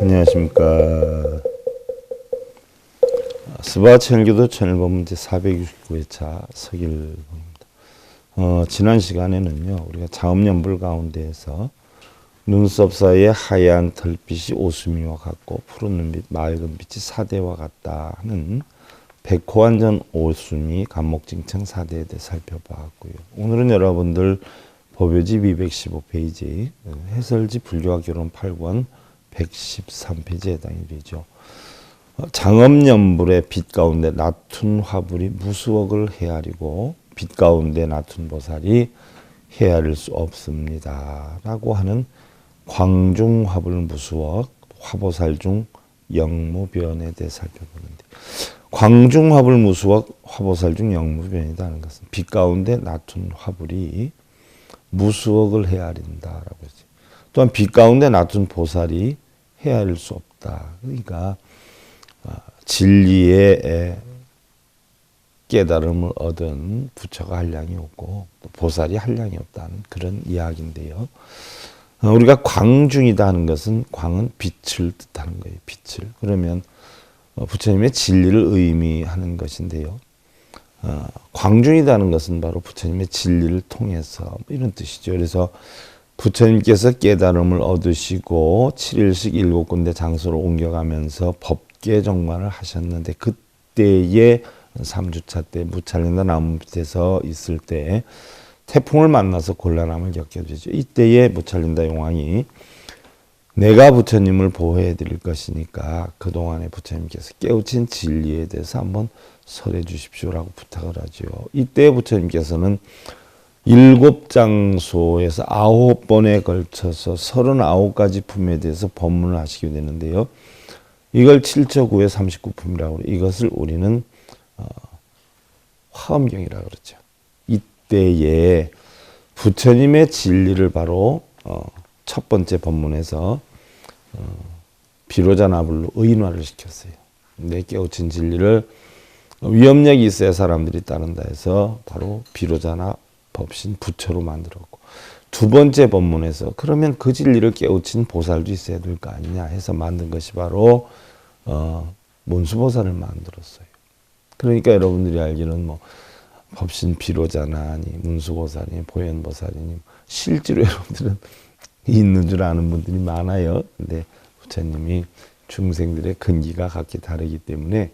안녕하십니까. 스바천일교도 천일법문제 469회차 서길법입니다. 지난 시간에는요, 우리가 자음연불 가운데에서 눈썹 사이에 하얀 털빛이 오수미와 같고 푸른 눈빛, 맑은 빛이 사대와 같다 하는 백호안전 오수미 간목징청 사대에 대해 살펴봤고요. 오늘은 여러분들 법요지 215페이지 해설지 불교와 결혼 8권 113페이지에 해당이 되죠. 장엄연불의 빛 가운데 나툰 화불이 무수억을 헤아리고 빛 가운데 나툰 보살이 헤아릴 수 없습니다. 라고 하는 광중화불 무수억, 화보살 중 영무변에 대해 살펴보는데, 광중화불 무수억, 화보살 중 영무변이라는 것은 빛 가운데 나툰 화불이 무수억을 헤아린다라고 했죠. 또한 빛 가운데 나툰 보살이 헤아릴 수 없다. 그러니까 진리의 깨달음을 얻은 부처가 한량이 없고 또 보살이 한량이 없다는 그런 이야기인데요. 우리가 광중이다 하는 것은 광은 빛을 뜻하는 거예요. 빛을. 그러면 부처님의 진리를 의미하는 것인데요. 광중이라는 것은 바로 부처님의 진리를 통해서 이런 뜻이죠. 그래서 부처님께서 깨달음을 얻으시고 7일씩 7군데 장소를 옮겨가면서 법계 정관을 하셨는데, 그때의 3주차 때 무찰린다 나무 밑에서 있을 때 태풍을 만나서 곤란함을 겪게 되죠. 이때에 무찰린다 용왕이 내가 부처님을 보호해 드릴 것이니까 그동안에 부처님께서 깨우친 진리에 대해서 한번 설해 주십시오라고 부탁을 하죠. 이때 부처님께서는 7장소에서 9번에 걸쳐서 39가지 품에 대해서 법문을 하시게 되는데요. 이걸 7처9의 39품이라고 그래요. 이것을 우리는 화엄경이라고 그러죠. 이때에 부처님의 진리를 바로 첫 번째 법문에서 비로자나불로 의인화를 시켰어요. 내 깨우친 진리를 위험력이 있어야 사람들이 따른다 해서 바로 비로자나 법신 부처로 만들었고, 두 번째 법문에서 그러면 그 진리를 깨우친 보살도 있어야 될 거 아니냐 해서 만든 것이 바로 문수보살을 만들었어요. 그러니까 여러분들이 알기는 뭐 법신 비로자나니 문수보살이니 보현보살이니 실제로 여러분들은 있는 줄 아는 분들이 많아요. 근데 부처님이 중생들의 근기가 각기 다르기 때문에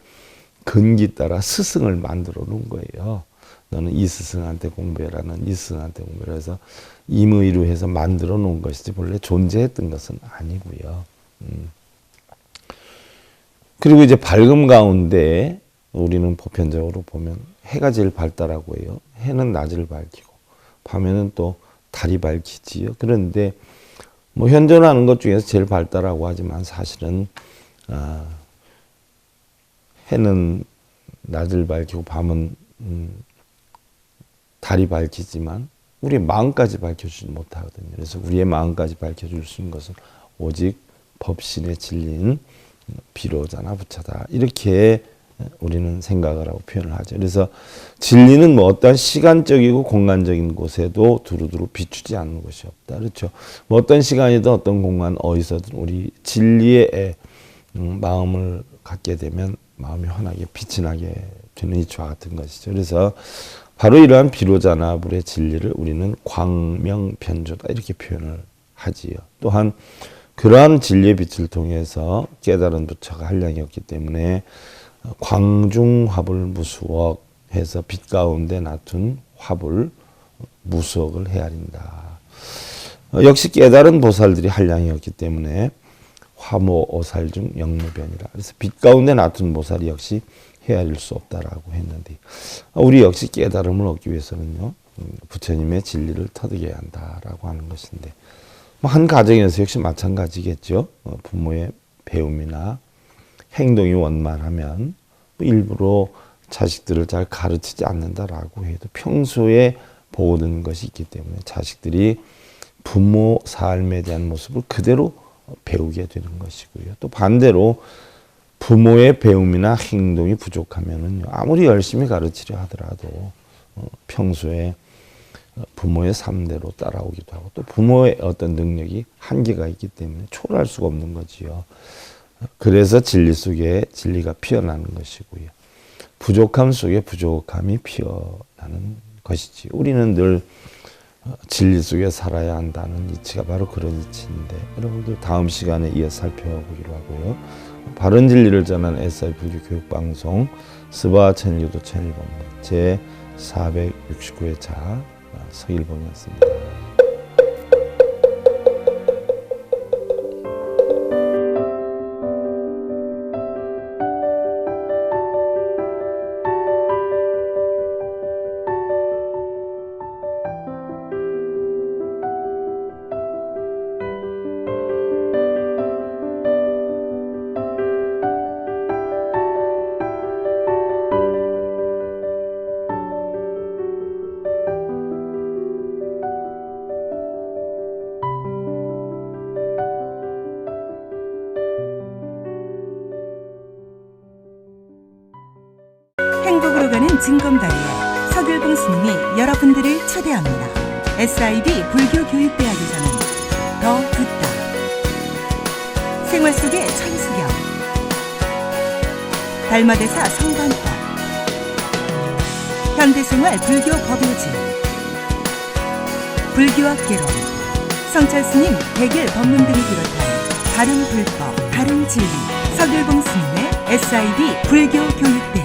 근기 따라 스승을 만들어 놓은 거예요. 너는 이 스승한테 공부해라, 너는 이 스승한테 공부해라 해서 임의로 해서 만들어 놓은 것이지 본래 존재했던 것은 아니고요. 그리고 이제 밝음 가운데 우리는 보편적으로 보면 해가 제일 밝다라고 해요. 해는 낮을 밝히고 밤에는 또 달이 밝히지요. 그런데 뭐 현존하는 것 중에서 제일 밝다라고 하지만 사실은 해는 낮을 밝히고 밤은 달이 밝히지만 우리의 마음까지 밝혀주지 못하거든요. 그래서 우리의 마음까지 밝혀줄 수 있는 것은 오직 법신의 진리인 비로자나 부처다. 이렇게 우리는 생각을 하고 표현을 하죠. 그래서 진리는 뭐 어떤 시간적이고 공간적인 곳에도 두루두루 비추지 않는 곳이 없다. 그렇죠. 뭐 어떤 시간이든 어떤 공간 어디서든 우리 진리에 마음을 갖게 되면 마음이 환하게 빛이 나게 되는 이치와 같은 것이죠. 그래서 바로 이러한 비로자나불의 진리를 우리는 광명변조다 이렇게 표현을 하지요. 또한 그러한 진리의 빛을 통해서 깨달은 부처가 한량이 없기 때문에 광중화불 무수억 해서 빛 가운데 나툰 화불 무수억을 헤아린다. 역시 깨달은 보살들이 한량이 없기 때문에 화모오살 중 영무변이라. 그래서 빛 가운데 나툰 보살이 역시 헤아릴 수 없다라고 했는데, 우리 역시 깨달음을 얻기 위해서는요, 부처님의 진리를 터득해야 한다라고 하는 것인데, 한 가정에서 역시 마찬가지겠죠. 부모의 배움이나 행동이 원만하면 일부러 자식들을 잘 가르치지 않는다라고 해도 평소에 보는 것이 있기 때문에 자식들이 부모 삶에 대한 모습을 그대로 배우게 되는 것이고요. 또 반대로 부모의 배움이나 행동이 부족하면은 아무리 열심히 가르치려 하더라도 평소에 부모의 삶대로 따라오기도 하고 또 부모의 어떤 능력이 한계가 있기 때문에 초월할 수가 없는 거지요. 그래서 진리 속에 진리가 피어나는 것이고요. 부족함 속에 부족함이 피어나는 것이지. 우리는 늘 진리 속에 살아야 한다는 이치가 바로 그런 이치인데 여러분들 다음 시간에 이어 살펴보기로 하고요. 바른 진리를 전하는 SI 불교 교육방송 스바 채널 유도 채널 본부 제 469회차 서일봉이었습니다. 행복으로 가는 징검다리에 서길봉 스님이 여러분들을 초대합니다. SIB 불교교육대학에서는 더 듣다, 생활 속의 천수경, 달마대사 성관법, 현대생활 불교 법요지, 불교학 개론, 성찰스님 백일 법문 등을 비롯한 다른 불법, 다른 진리, 서길봉 스님의 SIB 불교교육대학.